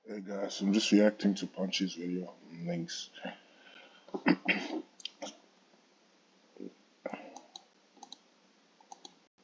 Hey guys, I'm just reacting to Punch's video. Links.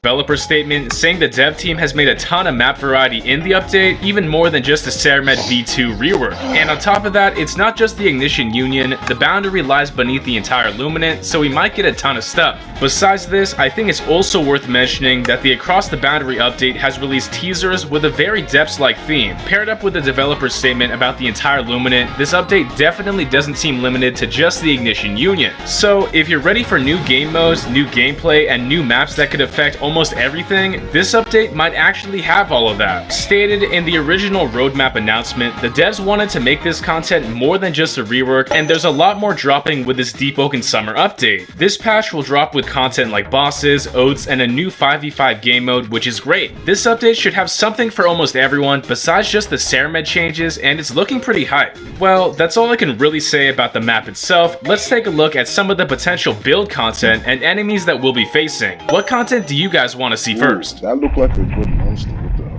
Developer statement saying the dev team has made a ton of map variety in the update, even more than just the Ceremed V2 rework. And on top of that, it's not just the Ignition Union, the boundary lies beneath the entire Luminant, so we might get a ton of stuff. Besides this, I think it's also worth mentioning that the Across the Boundary update has released teasers with a very depths-like theme. Paired up with the developer's statement about the entire Luminant, this update definitely doesn't seem limited to just the Ignition Union. So if you're ready for new game modes, new gameplay, and new maps that could affect almost everything, this update might actually have all of that. Stated in the original roadmap announcement, the devs wanted to make this content more than just a rework, and there's a lot more dropping with this Deepwoken summer update. This patch will drop with content like bosses, oaths, and a new 5v5 game mode, which is great. This update should have something for almost everyone besides just the Ceremed changes, and it's looking pretty hype. Well, that's all I can really say about the map itself. Let's take a look at some of the potential build content and enemies that we'll be facing. What content do you guys want to see first? That looked like a good monster. What the hell?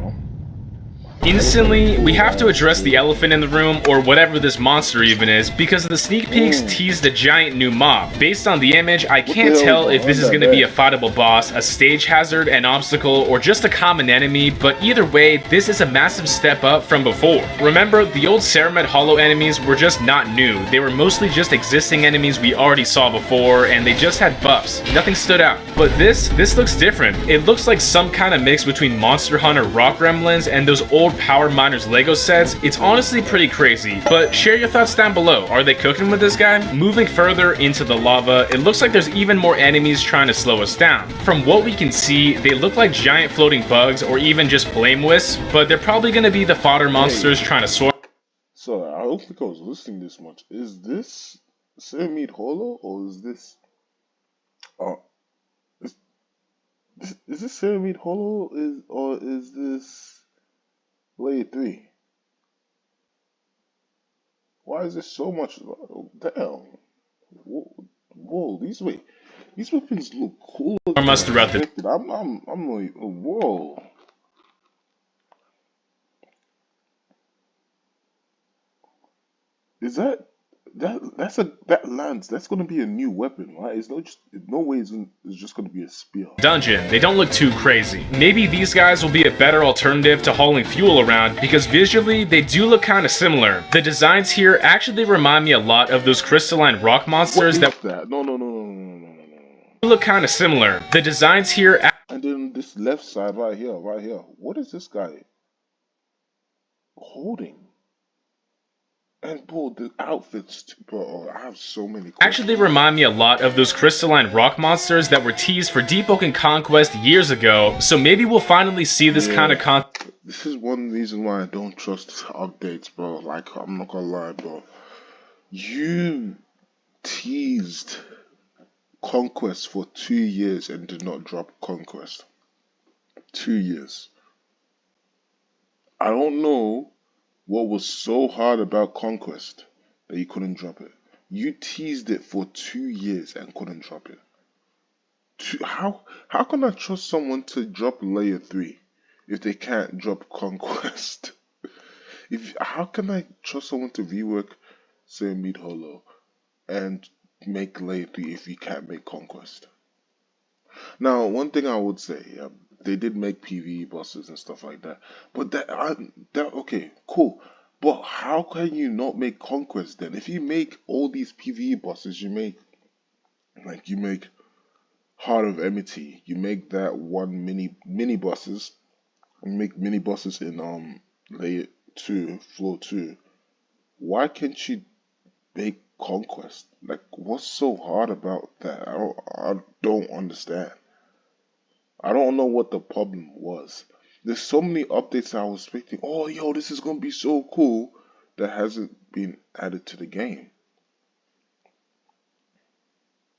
Instantly, we have to address the elephant in the room, or whatever this monster even is, because the sneak peeks teased a giant new mob. Based on the image, I can't tell if this is going to be a fightable boss, a stage hazard, an obstacle, or just a common enemy, but either way, this is a massive step up from before. Remember, the old Ceremed Hollow enemies were just not new. They were mostly just existing enemies we already saw before, and they just had buffs. Nothing stood out. But this looks different. It looks like some kind of mix between Monster Hunter Rock Gremlins and those old Power Miners Lego sets. It's honestly pretty crazy, but share your thoughts down below. Are they cooking with this guy? Moving further into the lava, it looks like there's even more enemies trying to slow us down. From what we can see, they look like giant floating bugs or even just flame wisps, but they're probably going to be the fodder monsters trying to soar. So I don't think I was listening this much. Is this Ceremed Hollow or is this is this Ceremed Hollow is this Blade 3? Why is there so much? Damn. Whoa, these weapons look cooler than I Us throughout the expected. I'm like, whoa. Is that lance? That's gonna be a new weapon, right? It's not just no way it's just gonna be a spear. dungeon. They don't look too crazy. Maybe these guys will be a better alternative to hauling fuel around, because visually they do look kind of similar. The designs here actually remind me a lot of those crystalline rock monsters that No. look kind of similar. The designs here. And then this left side right here. What is this guy holding? And bro, the outfits, bro. I have so many questions. Actually remind me a lot of those crystalline rock monsters that were teased for Deepwoken Conquest years ago, so maybe we'll finally see this kind of content. This is one reason why I don't trust updates, bro. Like, I'm not gonna lie, bro. You teased Conquest for 2 years and did not drop Conquest. 2 years. I don't know what was so hard about Conquest that you couldn't drop it. You teased it for 2 years and couldn't drop it. How can I trust someone to drop Layer 3 if they can't drop Conquest? How can I trust someone to rework Ceremed Hollow and make Layer 3 if you can't make Conquest? Now, one thing I would say, they did make PvE bosses and stuff like that, but that okay, cool. But how can you not make Conquest then? If you make all these PvE bosses, you make Heart of Enmity, you make that one mini bosses, and make mini bosses in layer 2, floor 2. Why can't you make Conquest? Like, what's so hard about that? I don't understand. I don't know what the problem was. There's so many updates I was expecting. Oh, yo, this is gonna be so cool, that hasn't been added to the game.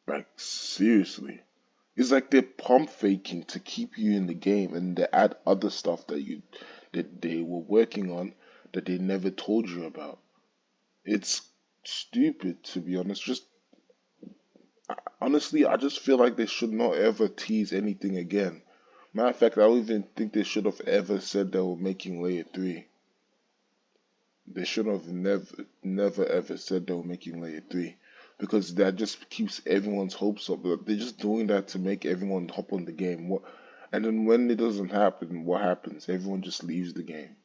Like, seriously. It's like they're pump faking to keep you in the game, and they add other stuff that they were working on that they never told you about. It's stupid, to be honest. Honestly, I just feel like they should not ever tease anything again. Matter of fact, I don't even think they should have ever said they were making Layer 3. They should have never ever said they were making layer 3 because that just keeps everyone's hopes up. But they're just doing that to make everyone hop on the game. What? And then when it doesn't happen, what happens? Everyone just leaves the game.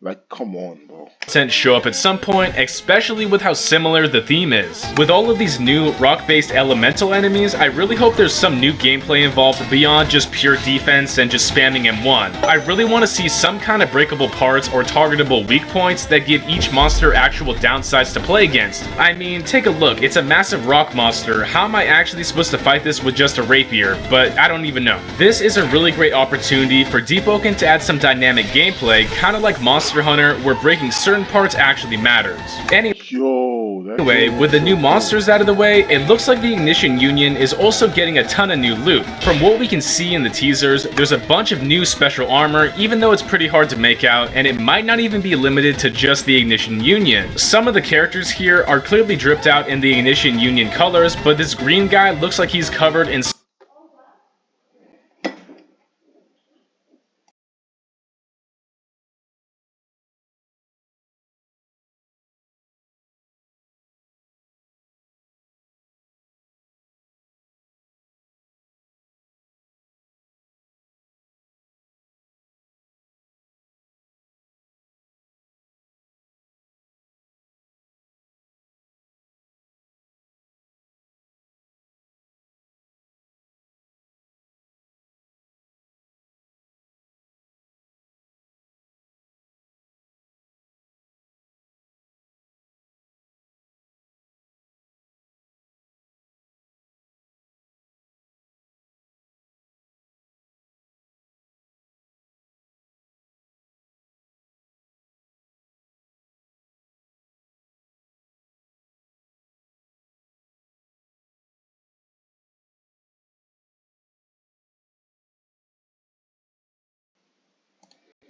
Like, come on, bro. Show up at some point, especially with how similar the theme is. With all of these new rock-based elemental enemies, I really hope there's some new gameplay involved beyond just pure defense and just spamming M1. I really want to see some kind of breakable parts or targetable weak points that give each monster actual downsides to play against. I mean, take a look, it's a massive rock monster. How am I actually supposed to fight this with just a rapier? But I don't even know. This is a really great opportunity for Deepwoken to add some dynamic gameplay, kind of like Monster Hunter, where breaking certain parts actually matters. Anyway, with the new monsters out of the way, it looks like the Ignition Union is also getting a ton of new loot. From what we can see in the teasers, there's a bunch of new special armor, even though it's pretty hard to make out, and it might not even be limited to just the Ignition Union. Some of the characters here are clearly dripped out in the Ignition Union colors, but this green guy looks like he's covered in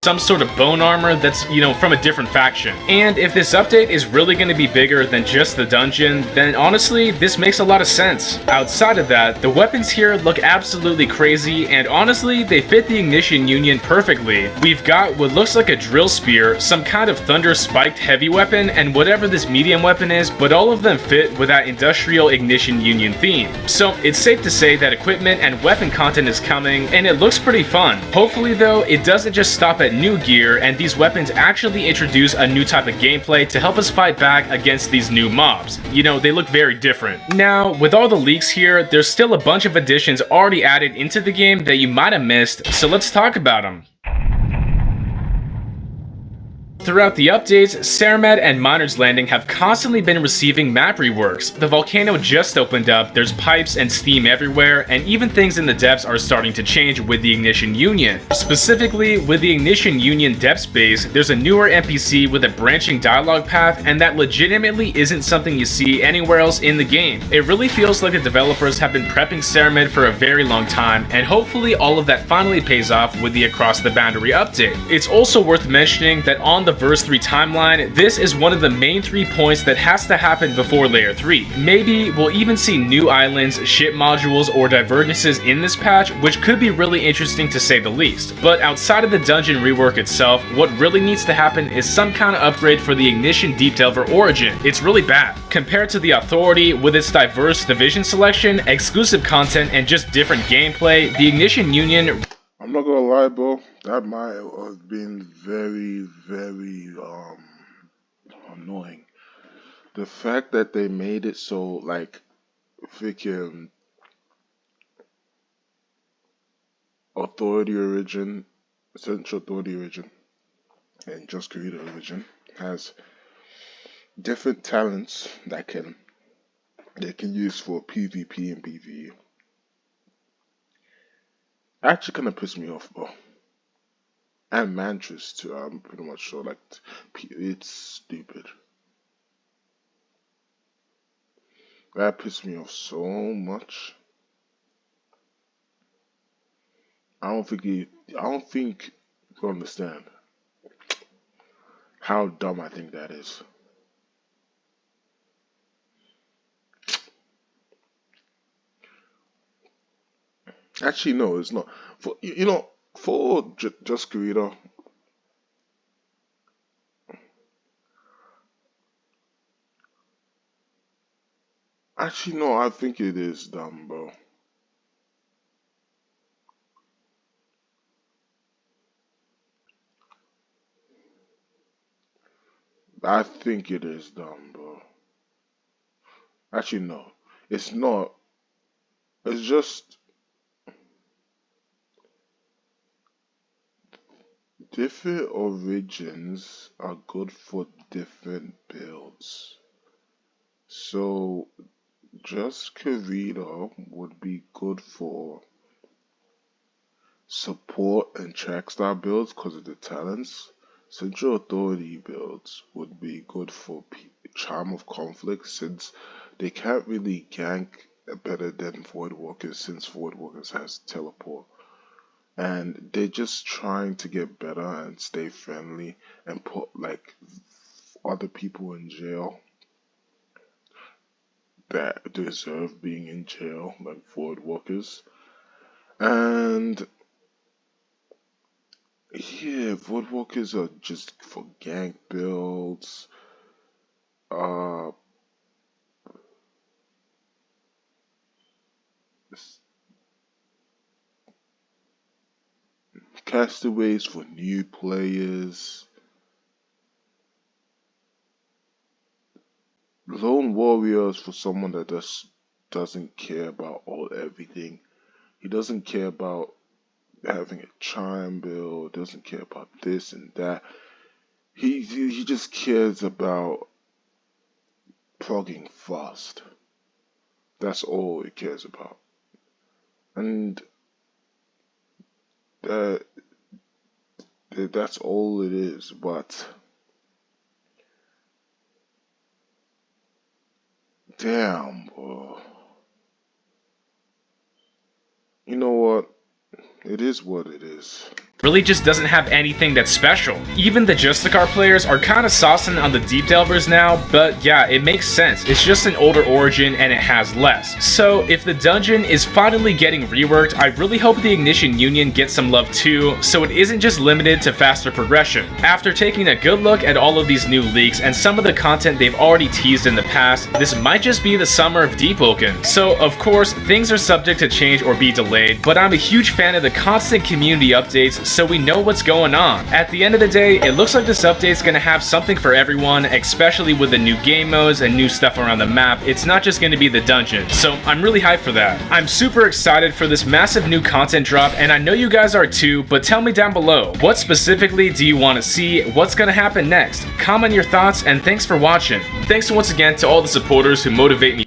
some sort of bone armor that's, from a different faction. And if this update is really going to be bigger than just the dungeon, then honestly, this makes a lot of sense. Outside of that, the weapons here look absolutely crazy, and honestly, they fit the Ignition Union perfectly. We've got what looks like a drill spear, some kind of thunder-spiked heavy weapon, and whatever this medium weapon is, but all of them fit with that industrial Ignition Union theme. So it's safe to say that equipment and weapon content is coming, and it looks pretty fun. Hopefully though, it doesn't just stop at new gear, and these weapons actually introduce a new type of gameplay to help us fight back against these new mobs. They look very different. Now, with all the leaks here, there's still a bunch of additions already added into the game that you might have missed, so let's talk about them. Throughout the updates, Ceremed and Miner's Landing have constantly been receiving map reworks. The volcano just opened up, there's pipes and steam everywhere, and even things in the depths are starting to change with the Ignition Union. Specifically, with the Ignition Union depth space, there's a newer NPC with a branching dialogue path, and that legitimately isn't something you see anywhere else in the game. It really feels like the developers have been prepping Ceremed for a very long time, and hopefully all of that finally pays off with the Across the Boundary update. It's also worth mentioning that on the Verse 3 timeline, this is one of the main 3 points that has to happen before Layer 3. Maybe we'll even see new islands, ship modules, or divergences in this patch, which could be really interesting to say the least. But outside of the dungeon rework itself, what really needs to happen is some kind of upgrade for the Ignition Deep Delver Origin. It's really bad. Compared to the Authority, with its diverse division selection, exclusive content, and just different gameplay, the Ignition Union... I'm not gonna lie, bro. That might have been very, very annoying. The fact that they made it so like freaking Authority Origin, Essential Authority Origin, and Just Creator Origin has different talents that they can use for PvP and PvE. Actually, kind of pissed me off, bro. And mantras too. I'm pretty much sure. Like, it's stupid. That pissed me off so much. I don't think you understand how dumb I think that is. Actually, no, it's not. For Just Creator, Actually, no, I think it is done, bro. I think it is done, bro. Actually, no, it's not. It's just different origins are good for different builds. So, just Kirito would be good for support and track star builds because of the talents. Central Authority builds would be good for Charm of Conflict since they can't really gank better than Void Walkers since Void Walkers has teleport. And they're just trying to get better and stay friendly and put like other people in jail that deserve being in jail, like Void Walkers. And yeah, Void Walkers are just for gank builds. Uh, Castaways for new players. Lone Warriors for someone that just doesn't care about everything. He doesn't care about having a chime build, doesn't care about this and that. He just cares about plugging fast. That's all he cares about. And that that's all it is. But damn, bro. You know what? It is what it is. Really just doesn't have anything that's special. Even the Justicar players are kinda saucing on the Deep Delvers now, but yeah, it makes sense. It's just an older origin and it has less. So if the dungeon is finally getting reworked, I really hope the Ignition Union gets some love too, so it isn't just limited to faster progression. After taking a good look at all of these new leaks and some of the content they've already teased in the past, this might just be the summer of Deepwoken. So of course, things are subject to change or be delayed, but I'm a huge fan of the constant community updates so we know what's going on. At the end of the day, it looks like this update's gonna have something for everyone, especially with the new game modes and new stuff around the map. It's not just gonna be the dungeon, so I'm really hyped for that. I'm super excited for this massive new content drop, and I know you guys are too, but tell me down below, what specifically do you want to see? What's gonna happen next? Comment your thoughts, and thanks for watching. Thanks once again to all the supporters who motivate me